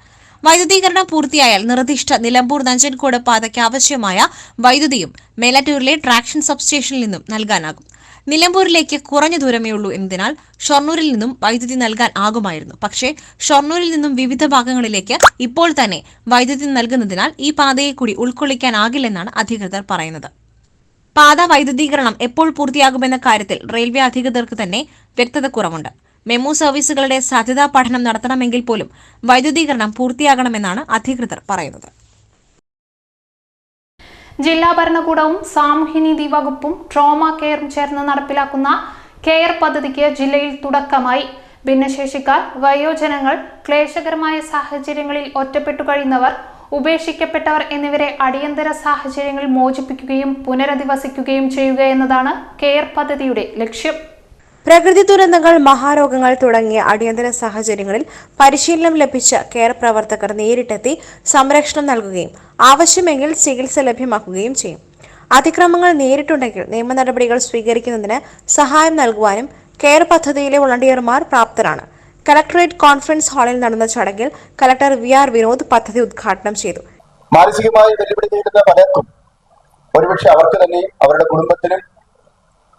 വൈദ്യുതീകരണം പൂർത്തിയായാൽ നിർദ്ദിഷ്ട നിലമ്പൂർ നഞ്ചൻകോട് പാതയ്ക്ക് ആവശ്യമായ വൈദ്യുതിയും മേലാറ്റൂരിലെ ട്രാക്ഷൻ സബ്സ്റ്റേഷനിൽ നിന്നും നൽകാനാകും. നിലമ്പൂരിലേക്ക് കുറഞ്ഞ ദൂരമേ ഉള്ളൂ എന്നതിനാൽ ഷൊർണൂരിൽ നിന്നും വൈദ്യുതി നൽകാൻ ആകുമായിരുന്നു. പക്ഷേ ഷൊർണൂരിൽ നിന്നും വിവിധ ഭാഗങ്ങളിലേക്ക് ഇപ്പോൾ തന്നെ വൈദ്യുതി നൽകുന്നതിനാൽ ഈ പാതയെ കൂടി ഉൾക്കൊള്ളിക്കാനാകില്ലെന്നാണ് അധികൃതർ പറയുന്നത്. പാത വൈദ്യുതീകരണം എപ്പോൾ പൂർത്തിയാകുമെന്ന കാര്യത്തിൽ റെയിൽവേ അധികൃതർക്ക് തന്നെ വ്യക്തത കുറവുണ്ട്. മെമു സർവീസുകളുടെ സാധ്യതാ പഠനം നടത്തണമെങ്കിൽ പോലും വൈദ്യുതീകരണം പൂർത്തിയാകണമെന്നാണ് അധികൃതർ പറയുന്നത്. ജില്ലാ ഭരണകൂടവും സാമൂഹ്യനീതി വകുപ്പും ട്രോമ കെയറും ചേർന്ന് നടപ്പിലാക്കുന്ന കെയർ പദ്ധതിക്ക് ജില്ലയിൽ തുടക്കമായി. ഭിന്നശേഷിക്കാർ, വയോജനങ്ങൾ, ക്ലേശകരമായ സാഹചര്യങ്ങളിൽ ഒറ്റപ്പെട്ടു കഴിയുന്നവർ, ഉപേക്ഷിക്കപ്പെട്ടവർ എന്നിവരെ അടിയന്തര സാഹചര്യങ്ങളിൽ മോചിപ്പിക്കുകയും പുനരധിവസിക്കുകയും ചെയ്യുക എന്നതാണ് കെയർ പദ്ധതിയുടെ ലക്ഷ്യം. പ്രകൃതി ദുരന്തങ്ങൾ, മഹാരോഗങ്ങൾ തുടങ്ങിയ അടിയന്തര സാഹചര്യങ്ങളിൽ പരിശീലനം ലഭിച്ച കെയർ പ്രവർത്തകർ നേരിട്ടെത്തി സംരക്ഷണം നൽകുകയും ആവശ്യമെങ്കിൽ ചികിത്സ ലഭ്യമാക്കുകയും ചെയ്യും. അതിക്രമങ്ങൾ നേരിട്ടുണ്ടെങ്കിൽ നിയമ നടപടികൾ സ്വീകരിക്കുന്നതിന് സഹായം നൽകുവാനും കെയർ പദ്ധതിയിലെ വോളണ്ടിയർമാർ പ്രാപ്തരാണ്. കലക്ടറേറ്റ് കോൺഫറൻസ് ഹാളിൽ നടന്ന ചടങ്ങിൽ കലക്ടർ VR വിനോദ് പദ്ധതി ഉദ്ഘാടനം ചെയ്തു. മാനസികമായി വെല്ലുവിളി നേരിടുന്ന പലർക്കും ഒരുപക്ഷെ അവർക്ക് തന്നെ അവരുടെ കുടുംബത്തിനും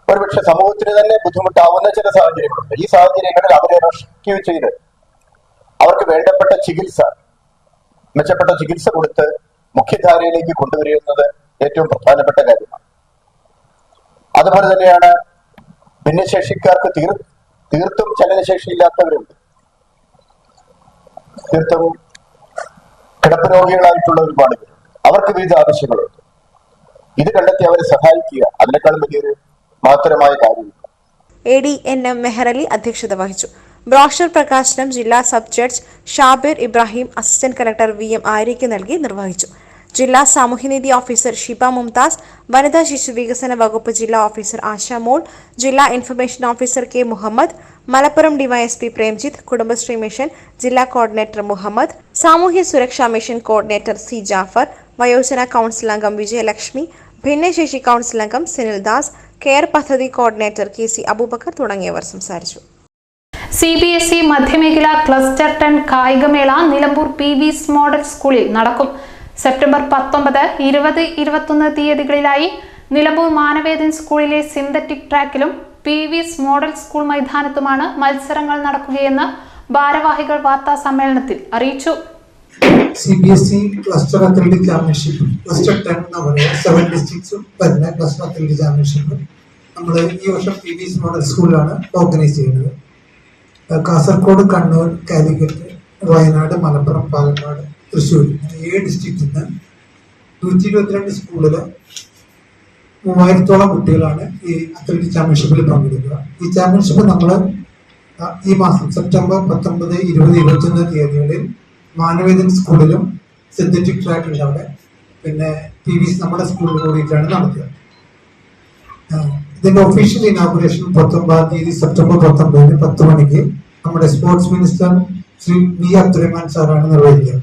ഒരുപക്ഷെ സമൂഹത്തിന് തന്നെ ബുദ്ധിമുട്ടാവുന്ന ചില സാഹചര്യങ്ങളുണ്ട്. ഈ സാഹചര്യങ്ങളിൽ അവരെ റെസ്ക്യൂ ചെയ്ത് അവർക്ക് വേണ്ടപ്പെട്ട ചികിത്സ, മെച്ചപ്പെട്ട ചികിത്സ കൊടുത്ത് മുഖ്യധാരയിലേക്ക് കൊണ്ടുവരുന്നത് ഏറ്റവും പ്രധാനപ്പെട്ട കാര്യമാണ്. അതുപോലെ തന്നെയാണ് ഭിന്നശേഷിക്കാർക്ക് തീർത്തും ചലനശേഷിയില്ലാത്തവരുണ്ട്, തീർത്തും കിടപ്പ് രോഗികളായിട്ടുള്ള ഒരുപാട് പേരുണ്ട്. അവർക്ക് വിവിധ ആവശ്യങ്ങളുണ്ട്. ഇത് കണ്ടെത്തി അവരെ സഹായിക്കുക, അതിനേക്കാളും വലിയൊരു മഹത്തരമായ കാര്യമില്ല. AD മെഹറലി അധ്യക്ഷത വഹിച്ചു. ബ്രോഷർ പ്രകാശനം ജില്ലാ sub judge Shabir Ibrahim, assistant collector VM ആര്യയ്ക്ക് നൽകി നിർവഹിച്ചു. ജില്ലാ സാമൂഹ്യനീതി ഓഫീസർ ഷിബ മുംതാസ്, വനിതാ ശിശു വികസന വകുപ്പ് ജില്ലാ ഓഫീസർ ആശ മോൾ, ജില്ലാ information officer K Muhammad, Malappuram DYSP Premjith, Kudumbashree mission ജില്ലാ കോർഡിനേറ്റർ മുഹമ്മദ്, സാമൂഹ്യ സുരക്ഷാ മിഷൻ കോർഡിനേറ്റർ C ജാഫർ, വയോജന കൗൺസിൽ അംഗം വിജയലക്ഷ്മി, ഭിന്നശേഷി കൗൺസിൽ അംഗം സിനിൽ ദാസ്, കെയർ പദ്ധതി കോർഡിനേറ്റർ KC അബൂബക്കർ തുടങ്ങിയവർ സംസാരിച്ചു. CBSE മധ്യമേഖലാ ക്ലസ്റ്റർ 10 കായികമേള നിലമ്പൂർ PV's മോഡൽ സ്കൂളിൽ നടക്കും. സെപ്റ്റംബർ 19, 20, 21 തീയതികളിലായി നിലമ്പൂർ മാനവേദൻ സ്കൂളിലെ സിന്തറ്റിക് ട്രാക്കിലും PV's മോഡൽ സ്കൂൾ മൈതാനത്തുമാണ് മത്സരങ്ങൾ നടക്കുകയെന്ന് ഭാരവാഹികൾ വാർത്താ സമ്മേളനത്തിൽ അറിയിച്ചു. CBSE cluster athletic championship cluster 10 എന്ന് പറയുന്നത് 7 ഡിസ്ട്രിക്ട്സും വരുന്ന ക്ലസ്റ്റർ അത്ലറ്റിക് ചാമ്പ്യൻഷിപ്പ് നമ്മൾ ഈ വർഷം PV's മോഡൽ സ്കൂളിലാണ് ഓർഗനൈസ് ചെയ്യുന്നത്. കാസർഗോഡ്, കണ്ണൂർ, കാലിക്കറ്റ്, വയനാട്, മലപ്പുറം, പാലക്കാട്, തൃശ്ശൂർ 7 ഡിസ്ട്രിക്റ്റിൽ നിന്ന് 122 സ്കൂളിൽ 3000-ഓളം കുട്ടികളാണ് ഈ അത്ലറ്റിക് ചാമ്പ്യൻഷിപ്പിൽ പങ്കെടുക്കുക. ഈ ചാമ്പ്യൻഷിപ്പ് നമ്മൾ ഈ മാസം സെപ്റ്റംബർ 19, 20, 21 തീയതികളിൽ മാനവേദൻ സ്കൂളിലും സിന്തറ്റിക് ട്രാക്ക് ഉണ്ട് അവിടെ, പിന്നെ PV's നമ്മുടെ സ്കൂളിൽ കൂടിയിട്ടാണ് നടത്തുക. ഇതിന്റെ ഒഫീഷ്യൽ ഇനാഗുറേഷൻ 19 തീയതി സെപ്റ്റംബർ 19 10 മണിക്ക് നമ്മുടെ sports minister Shri V Abdurahman സാറാണ് നിർവഹിക്കുക.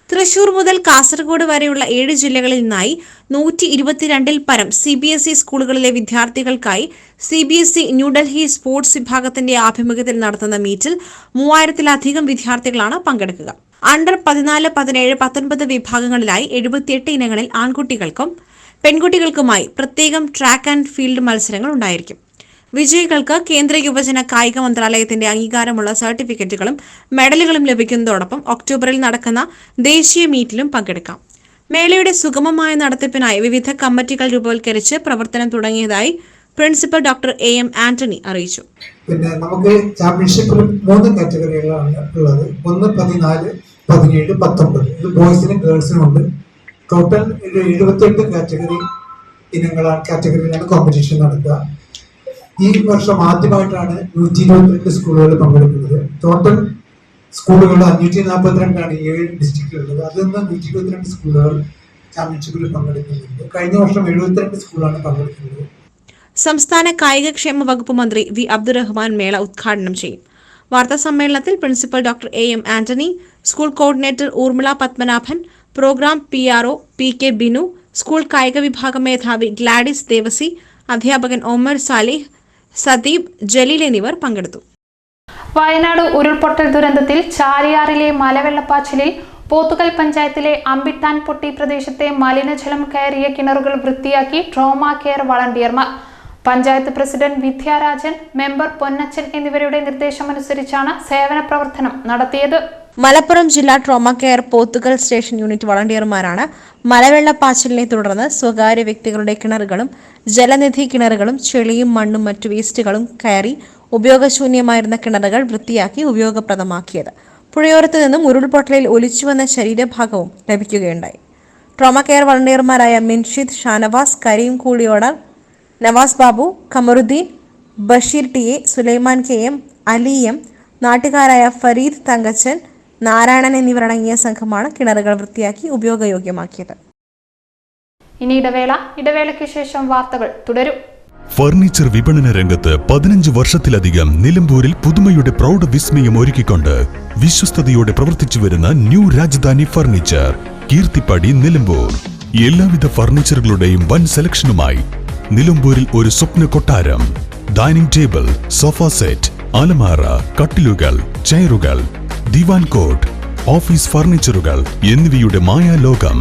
തൃശൂർ മുതൽ കാസർഗോഡ് വരെയുള്ള 7 ജില്ലകളിൽ നിന്നായി 122-ൽ പരം CBSE സ്കൂളുകളിലെ വിദ്യാർത്ഥികൾക്കായി CBSE ന്യൂഡൽഹി സ്പോർട്സ് വിഭാഗത്തിന്റെ ആഭിമുഖ്യത്തിൽ നടത്തുന്ന മീറ്റിൽ 3000-ലധികം വിദ്യാർത്ഥികളാണ് പങ്കെടുക്കുക. അണ്ടർ 14, 17, 19 വിഭാഗങ്ങളിലായി 78 ഇനങ്ങളിൽ ആൺകുട്ടികൾക്കും പെൺകുട്ടികൾക്കുമായി പ്രത്യേകം ട്രാക്ക് ആൻഡ് ഫീൽഡ് മത്സരങ്ങൾ ഉണ്ടായിരിക്കും. വിജയികൾക്ക് കേന്ദ്ര യുവജന കായിക മന്ത്രാലയത്തിന്റെ അംഗീകാരമുള്ള സർട്ടിഫിക്കറ്റുകളും മെഡലുകളും ലഭിക്കുന്നതോടൊപ്പം ഒക്ടോബറിൽ നടക്കുന്ന ദേശീയ മീറ്റിലും പങ്കെടുക്കാം. മേളയുടെ സുഗമമായ നടത്തിപ്പിനായി വിവിധ കമ്മിറ്റികൾ രൂപവത്കരിച്ച് പ്രവർത്തനം തുടങ്ങിയതായി പ്രിൻസിപ്പൽ ഡോക്ടർ AM ആന്റണി അറിയിച്ചു. പിന്നെ നമുക്ക് ചാമ്പ്യൻഷിപ്പിൽ 3 കാറ്റഗറികളാണ് ഉള്ളത്. 1, 14, 17, 19. ഇത് ബോയ്സിനും ഗേൾസിനും ഉണ്ട്. ടോട്ടൽ 78 കാറ്റഗറിയിലാണ് കോമ്പറ്റീഷൻ നടക്കുക. ഈ വർഷം ആദ്യമായിട്ടാണ് 122 സ്കൂളുകൾ പങ്കെടുക്കുന്നത്. ടോട്ടൽ സ്കൂളുകൾ 542 7 ഡിസ്ട്രിക്റ്റിലുള്ളത്. അതിൽ നിന്ന് 122 സ്കൂളുകൾ ചാമ്പ്യൻഷിപ്പിൽ പങ്കെടുക്കുന്നുണ്ട്. കഴിഞ്ഞ വർഷം 72 സ്കൂളാണ് പങ്കെടുക്കുന്നത്. സംസ്ഥാന കായികക്ഷേമ വകുപ്പ് മന്ത്രി V അബ്ദുറഹ്മാൻ മേള ഉദ്ഘാടനം ചെയ്യും. വാർത്താ സമ്മേളനത്തിൽ principal doctor AM Antony, school coordinator Urmila Padmanabhan, programme PRO PK Binu, school കായിക വിഭാഗം മേധാവി ഗ്ലാഡിസ് ദേവസി, അധ്യാപകൻ ഒമർ സാലിഹ്, സദീബ്, ജലീൽ എന്നിവർ പങ്കെടുത്തു. വയനാട് ഉരുൾപൊട്ടൽ ദുരന്തത്തിൽ ചാലിയാറിലെ മലവെള്ളപ്പാച്ചിലിൽ പോത്തുകൽ പഞ്ചായത്തിലെ അമ്പിട്ടാൻപൊട്ടി പ്രദേശത്തെ മലിനജലം കയറിയ കിണറുകൾ വൃത്തിയാക്കി ട്രോമ കെയർ വളണ്ടിയർമാർ. പഞ്ചായത്ത് പ്രസിഡന്റ് വിദ്യാരാജൻ, മെമ്പർ പൊന്നച്ചൻ എന്നിവരുടെ നിർദ്ദേശമനുസരിച്ചാണ് സേവന പ്രവർത്തനം നടത്തിയത്. മലപ്പുറം ജില്ലാ trauma care Pothukal station unit വളണ്ടിയർമാരാണ് മലവെള്ളപ്പാച്ചിലിനെ തുടർന്ന് സ്വകാര്യ വ്യക്തികളുടെ കിണറുകളും ജലനിധി കിണറുകളും ചെളിയും മണ്ണും മറ്റു വേസ്റ്റുകളും കയറി ഉപയോഗശൂന്യമായിരുന്ന കിണറുകൾ വൃത്തിയാക്കി ഉപയോഗപ്രദമാക്കിയത്. പുഴയോരത്ത് നിന്നും ഉരുൾപൊട്ടലിൽ ഒലിച്ചുവന്ന ശരീരഭാഗവും ലഭിക്കുകയുണ്ടായി. ട്രോമ കെയർ വളണ്ടിയർമാരായ Minshid, Shanavas, Kareem Koodiyodar, Navas Babu, Kamaruddeen, Basheer TA, Sulaiman KM, Ali M, നാട്ടുകാരായ ഫരീദ് തങ്കച്ചൻ, നാരായണൻ എന്നിവരടങ്ങിയ സംഘമാണ് കിണറുകൾ വൃത്തിയാക്കി ഉപയോഗയോഗ്യമാക്കിയത്. ഇനി ഇടവേളയ്ക്ക് ശേഷം വാർത്തകൾ തുടരും. ഫർണിച്ചർ വിപണന രംഗത്ത് 15 വർഷത്തിലധികം നിലമ്പൂരിൽ പുതുമയുടെ പ്രൗഢ വിസ്മയം ഒരുക്കിക്കൊണ്ട് വിശ്വസ്തയോടെ പ്രവർത്തിച്ചു വരുന്ന ന്യൂ രാജധാനി ഫർണിച്ചർ, കീർത്തിപ്പടി, നിലമ്പൂർ. എല്ലാവിധ ഫർണിച്ചറുകളുടെയും വൻ സെലക്ഷനുമായി നിലമ്പൂരിൽ ഒരു സ്വപ്ന കൊട്ടാരം. ഡൈനിങ് ടേബിൾ, സോഫ സെറ്റ്, അലമാര, കട്ടിലുകൾ, ചെയറുകൾ, ദിവാൻ കോട്ട്, ഓഫീസ് ഫർണിച്ചറുകൾ എന്നിവയുടെ മായാലോകം.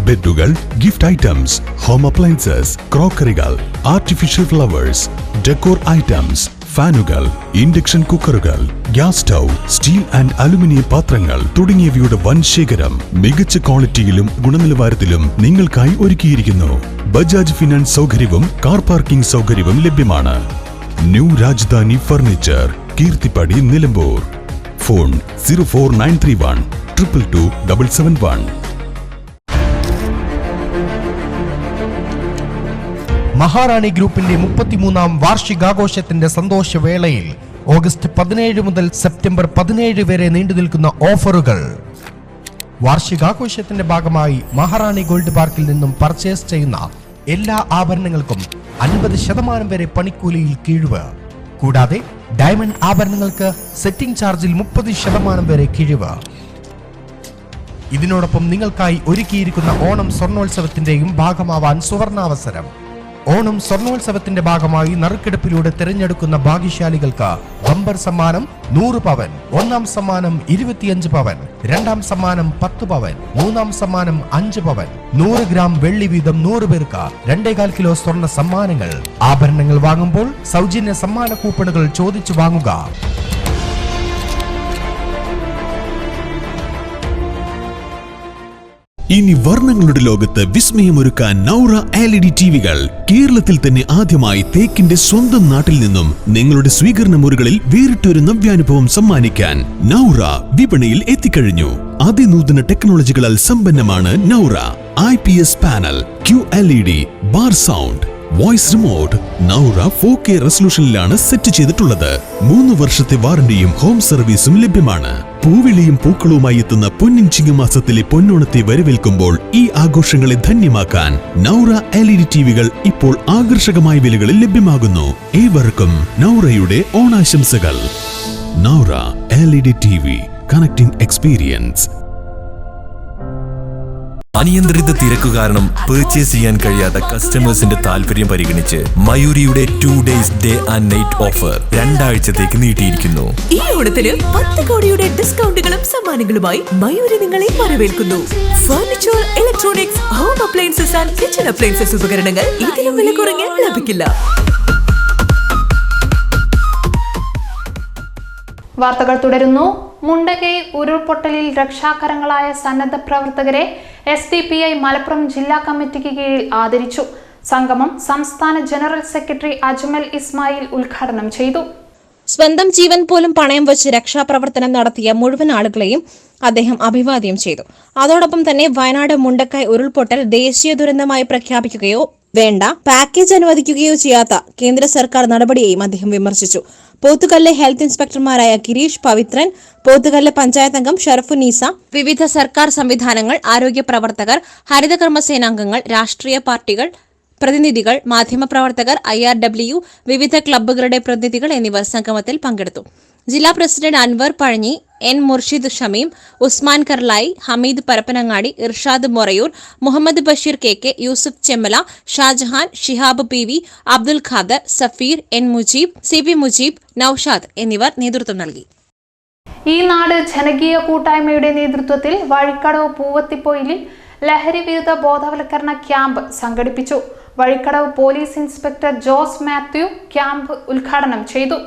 ബെഡുകൾ, ഗിഫ്റ്റ് ഐറ്റംസ്, ഹോം അപ്ലയൻസസ്, ക്രോക്കറികൾ, ആർട്ടിഫിഷ്യൽ ഫ്ലവേഴ്സ്, ഡെക്കോർ ഐറ്റംസ്, ഫാനുകൾ, ഇൻഡക്ഷൻ കുക്കറുകൾ, gas stove, steel and aluminium പാത്രങ്ങൾ തുടങ്ങിയവയുടെ വൻ ശേഖരം മികച്ച ക്വാളിറ്റിയിലും ഗുണനിലവാരത്തിലും നിങ്ങൾക്കായി ഒരുക്കിയിരിക്കുന്നു. ബജാജ് ഫിനാൻസ് സൗകര്യവും കാർ പാർക്കിംഗ് സൗകര്യവും ലഭ്യമാണ്. New Rajadhani furniture, Keerthippadi, Nilambur. Phone 04931 222 771. Maharani ഗ്രൂപ്പിന്റെ 33ാം വാർഷികാഘോഷത്തിന്റെ സന്തോഷവേളയിൽ ഓഗസ്റ്റ് 17 മുതൽ സെപ്റ്റംബർ 17 വരെ നീണ്ടുനിൽക്കുന്ന ഓഫറുകൾ. വാർഷികാഘോഷത്തിന്റെ ഭാഗമായി മഹാറാണി ഗോൾഡ് പാർക്കിൽ നിന്നും പർച്ചേസ് ചെയ്യുന്ന എല്ലാ ആഭരണങ്ങൾക്കും 50% വരെ പണിക്കൂലിയിൽ കിഴിവ്. കൂടാതെ ഡയമണ്ട് ആഭരണങ്ങൾക്ക് സെറ്റിംഗ് ചാർജിൽ 30% വരെ കിഴിവ്. ഇതിനോടൊപ്പം നിങ്ങൾക്കായി ഒരുക്കിയിരിക്കുന്ന ഓണം സ്വർണോത്സവത്തിന്റെയും ഭാഗമാവാൻ സുവർണാവസരം. ഓണം സ്വർണോത്സവത്തിന്റെ ഭാഗമായി നറുക്കെടുപ്പിലൂടെ തിരഞ്ഞെടുക്കുന്ന ഭാഗ്യശാലികൾക്ക് ബമ്പർ സമ്മാനം 100 പവൻ, ഒന്നാം സമ്മാനം 25 പവൻ, രണ്ടാം സമ്മാനം 10 പവൻ, മൂന്നാം സമ്മാനം 5 പവൻ, 100 ഗ്രാം വെള്ളി വീതം 100 പേർക്ക് 2.25 കിലോ സ്വർണ്ണ സമ്മാനങ്ങൾ. ആഭരണങ്ങൾ വാങ്ങുമ്പോൾ സൗജന്യ സമ്മാന കൂപ്പണുകൾ ചോദിച്ചു വാങ്ങുക. ഇനി വർണ്ണങ്ങളുടെ ലോകത്ത് വിസ്മയമൊരുക്കാൻ നൗറ LED ടിവികൾ. കേരളത്തിൽ തന്നെ ആദ്യമായി തേക്കിന്റെ സ്വന്തം നാട്ടിൽ നിന്നും നിങ്ങളുടെ സ്വീകരണ മുറികളിൽ വേറിട്ടൊരു നവ്യാനുഭവം സമ്മാനിക്കാൻ നൗറ വിപണിയിൽ എത്തിക്കഴിഞ്ഞു. അതിനൂതന ടെക്നോളജികളാൽ സമ്പന്നമാണ് Naura. IPS panel, QLED, bar sound, voice remote. Naura 4K റെസൊല്യൂഷനിലാണ് സെറ്റ് ചെയ്തിട്ടുള്ളത്. 3 വർഷത്തെ വാറന്റിയും ഹോം സർവീസും ലഭ്യമാണ്. പൂവിളിയും പൂക്കളുമായി എത്തുന്ന പൊന്നിൻ ചിങ്ങമാസത്തിലെ പൊന്നോണത്തെ വരവേൽക്കുമ്പോൾ ഈ ആഘോഷങ്ങളെ ധന്യമാക്കാൻ നൗറ LED ടിവികൾ ഇപ്പോൾ ആകർഷകമായ വിലകളിൽ ലഭ്യമാകുന്നു. ഏവർക്കും നൗറയുടെ ഓണാശംസകൾ. Naura LED TV, connecting experience. അനിയന്ത്രിത തിരക്ക് കാരണം പർച്ചേസ് ചെയ്യാൻ കഴിയാത്ത കസ്റ്റമേഴ്സിന്റെ താല്പര്യം പരിഗണിച്ച് മയൂരിയുടെ 2 days day and night offer 2 ആഴ്ചത്തേക്ക് നീട്ടിയിരിക്കുന്നു. ഈ ഓണത്തിന് 10 കോടിയുടെ ഡിസ്കൗണ്ടുകളും സമ്മാനങ്ങളുമായി മയൂരി നിങ്ങളെ വരവേൽക്കുന്നു. Furniture, electronics, home appliances and kitchen appliances ഉപകരണങ്ങൾ ഇതിലും വില കുറഞ്ഞ് ലഭിക്കില്ല. വാർത്തകൾ തുടരുന്നു. മുണ്ടകൈ ഉരുൾപൊട്ടലിൽ രക്ഷാകരങ്ങളായ സന്നദ്ധ പ്രവർത്തകരെ SDPI മലപ്പുറം ജില്ലാ കമ്മിറ്റിക്ക് കീഴിൽ ആദരിച്ചു. സംഗമം സംസ്ഥാന ജനറൽ സെക്രട്ടറി അജ്മൽ ഇസ്മായിൽ ഉദ്ഘാടനം ചെയ്തു. സ്വന്തം ജീവൻ പോലും പണയം വെച്ച് രക്ഷാപ്രവർത്തനം നടത്തിയ മുഴുവൻ ആളുകളെയും അദ്ദേഹം അഭിവാദ്യം ചെയ്തു. അതോടൊപ്പം തന്നെ വയനാട് മുണ്ടക്കൈ ഉരുൾപൊട്ടൽ ദേശീയ ദുരന്തമായി പ്രഖ്യാപിക്കുകയോ വേണ്ട, പാക്കേജ് അനുവദിക്കുകയോ ചെയ്യാത്ത കേന്ദ്ര സർക്കാർ നടപടിയെയും അദ്ദേഹം വിമർശിച്ചു. പോത്തുകല്ല് ഹെൽത്ത് ഇൻസ്പെക്ടർമാരായ ഗിരീഷ് പവിത്രൻ, പോത്തുകല്ല് പഞ്ചായത്ത് അംഗം ഷറഫുനീസ, വിവിധ സർക്കാർ സംവിധാനങ്ങൾ, ആരോഗ്യ പ്രവർത്തകർ, ഹരിതകർമ്മസേനാംഗങ്ങൾ, രാഷ്ട്രീയ പാർട്ടികൾ പ്രതിനിധികൾ, മാധ്യമപ്രവർത്തകർ, IRW, വിവിധ ക്ലബ്ബുകളുടെ പ്രതിനിധികൾ എന്നിവർ സംഗമത്തിൽ പങ്കെടുത്തു. ജില്ലാ president Anwar Pazhanji, N Murshid Shameem, Usman Karlayi, Hameed Parappanangadi, Irshad Morayur, Muhammad Basheer KK, Yusuf Chemmala, Shajahan, Shihab PV, Abdul Khader, Safeer, N Mujeeb, CP Mujeeb, Noushad എന്നിവർ നേതൃത്വം നൽകി. ഈ നാട് ജനകീയ കൂട്ടായ്മയുടെ നേതൃത്വത്തിൽ വഴിക്കടവ് പൂവത്തിപ്പൊയിലിൽ ലഹരി വിരുദ്ധ ബോധവൽക്കരണ ക്യാമ്പ് സംഘടിപ്പിച്ചു. Vazhikkadavu police inspector Jose Mathew camp ഉദ്ഘാടനം ചെയ്തു.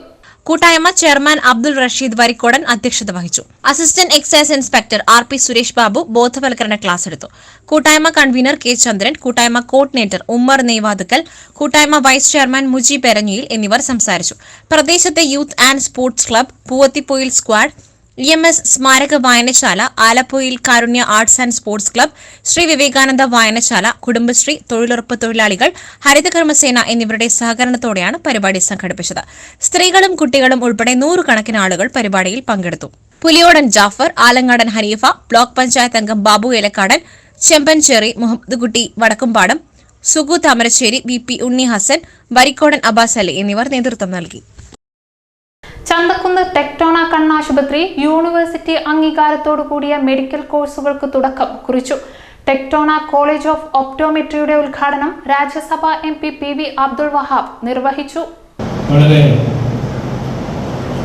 കൂട്ടായ്മ ചെയർമാൻ അബ്ദുൾ റഷീദ് വരിക്കോടൻ അധ്യക്ഷത വഹിച്ചു. Assistant excise inspector RP Suresh Babu ബോധവൽക്കരണ ക്ലാസ് എടുത്തു. കൂട്ടായ്മ കൺവീനർ K ചന്ദ്രൻ, കൂട്ടായ്മ കോർഡിനേറ്റർ ഉമ്മർ നെയ്വാതുക്കൽ, കൂട്ടായ്മ വൈസ് ചെയർമാൻ മുജീബ് എരഞ്ഞിയിൽ എന്നിവർ സംസാരിച്ചു. പ്രദേശത്തെ youth and sports club, Poovathipoyil squad, EMS സ്മാരക വായനശാല, ആലപ്പുഴയിൽ Karunya arts and sports club, Sree Vivekananda വായനശാല, കുടുംബശ്രീ, തൊഴിലുറപ്പ് തൊഴിലാളികൾ, ഹരിതകർമ്മസേന എന്നിവരുടെ സഹകരണത്തോടെയാണ് പരിപാടി സംഘടിപ്പിച്ചത്. സ്ത്രീകളും കുട്ടികളും ഉൾപ്പെടെ 100 കണക്കിന് ആളുകൾ പരിപാടിയിൽ പങ്കെടുത്തു. പുലിയോടൻ ജാഫർ, ആലങ്ങാടൻ ഹനീഫ, ബ്ലോക്ക് പഞ്ചായത്ത് അംഗം ബാബു ഏലക്കാടൻ, ചെമ്പൻചേറി, മുഹമ്മദ് കുട്ടി വടക്കുംപാടം, സുഗു താമരശ്ശേരി, VP ഉണ്ണി ഹസൻ, വരിക്കോടൻ അബ്ബാസ് അലി എന്നിവർ നേതൃത്വം നൽകി. ചന്തക്കുന്ന് ടെക്ടോണ കണ്ണാശുപത്രി യൂണിവേഴ്സിറ്റി അംഗീകാരത്തോടു കൂടിയ മെഡിക്കൽ കോഴ്സുകൾക്ക് തുടക്കം കുറിച്ചു. ടെക്ടോണ കോളേജ് ഓഫ് ഒപ്റ്റോമെട്രിയുടെ ഉദ്ഘാടനം രാജ്യസഭാ MP PV അബ്ദുൾ വഹാബ് നിർവഹിച്ചു. വളരെ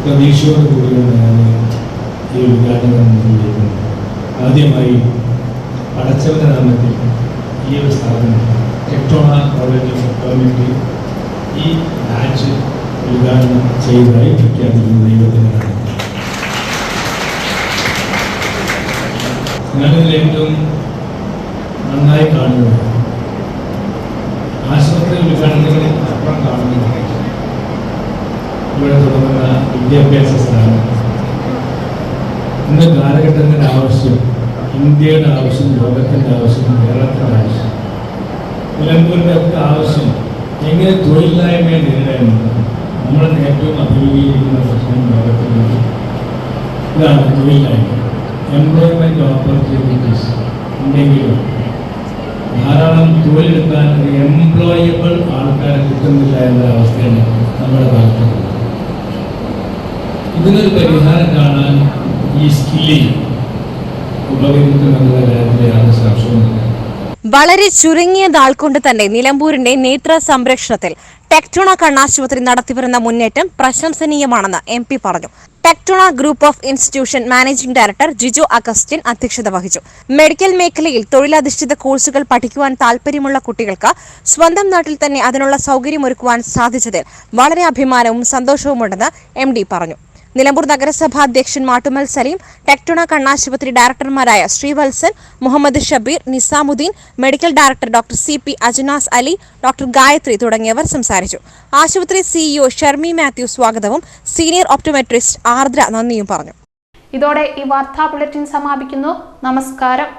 പ്രതീക്ഷയോടുകൂടിയാണ് ഈ ഉദ്ഘാടനം നിർവഹിക്കുന്നത്. ആദ്യമായി അടച്ചവന്റെ നാമത്തിൽ ഈ ഒരു സ്ഥാപനം ടെക്ടോണ കോളേജ് ഓഫ് ഒപ്റ്റോമെട്രി ഈ ബാച്ച് ഉദ്ഘാടനം ചെയ്തതായി പ്രഖ്യാപിക്കുന്ന ദൈവത്തിനാണ്. ഞാനിതിൽ ഏറ്റവും നന്നായി കാണുന്നത് ആശുപത്രി ഉദ്ഘാടനങ്ങളിൽ അപ്പുറം കാണുന്നത് ഇവിടെ തുടങ്ങുന്ന വിദ്യാഭ്യാസ സ്ഥാപനം. ഇന്ന് കാലഘട്ടത്തിൻ്റെ ആവശ്യം, ഇന്ത്യയുടെ ആവശ്യം, ലോകത്തിൻ്റെ ആവശ്യം, കേരളത്തിൻ്റെ ആവശ്യം, നിലമ്പൂരിൻ്റെ ഒക്കെ ആവശ്യം എങ്ങനെ തൊഴിലില്ലായ്മയെ നേരിടാനുണ്ട്. നമ്മൾ ഏറ്റവും അഭിമുഖീകരിക്കുന്ന പ്രശ്നം ലോകത്തിലുള്ള ഇതാണ് തൊഴിലില്ലായ്മ. എംപ്ലോയ്മെൻറ്റ് ഓപ്പർച്യൂണിറ്റീസ് ഉണ്ടെങ്കിലും ധാരാളം തൊഴിലെടുക്കാൻ ഒരു എംപ്ലോയബിൾ ആൾക്കാരെ കിട്ടുന്നില്ല എന്ന അവസ്ഥയാണ് നമ്മുടെ ഭാഗത്തുള്ളത്. ഇതിനൊരു പരിഹാരം കാണാൻ ഈ സ്കില്ലിംഗ് ഉപകരിക്കുമെന്നുള്ള കാര്യത്തിൽ യാതൊരു സംശയവുമില്ല. വളരെ ചുരുങ്ങിയ നാൾ കൊണ്ട് തന്നെ നിലമ്പൂരിന്റെ നേത്ര സംരക്ഷണത്തിൽ ടെക്ടോണ കണ്ണാശുപത്രി നടത്തിവരുന്ന മുന്നേറ്റം പ്രശംസനീയമാണെന്ന് MP പറഞ്ഞു. Tectona group of institution managing director Jijo Augustine അധ്യക്ഷത വഹിച്ചു. മെഡിക്കൽ മേഖലയിൽ തൊഴിലധിഷ്ഠിത കോഴ്സുകൾ പഠിക്കുവാൻ താൽപര്യമുള്ള കുട്ടികൾക്ക് സ്വന്തം നാട്ടിൽ തന്നെ അതിനുള്ള സൗകര്യമൊരുക്കുവാൻ സാധിച്ചതിൽ വളരെ അഭിമാനവും സന്തോഷവുമുണ്ടെന്ന് MD പറഞ്ഞു. നിലമ്പൂർ നഗരസഭാ അധ്യക്ഷൻ മാട്ടുമൽ സലീം, ടെക്ടോണ കണ്ണാശുപത്രി ഡയറക്ടർമാരായ Sreevalsan, Muhammad Shabeer, Nizamuddin, medical director doctor CP Ajnas Ali, doctor Gayathri തുടങ്ങിയവർ സംസാരിച്ചു. ആശുപത്രി CEO ഷർമി മാത്യു സ്വാഗതവും സീനിയർ ഒപ്റ്റോമെട്രിസ്റ്റ് ആർദ്ര നന്ദിയും പറഞ്ഞു. ഇതോടെ ഈ വാർത്താ ബുള്ളറ്റിൻ സമാപിക്കുന്നു. നമസ്കാരം.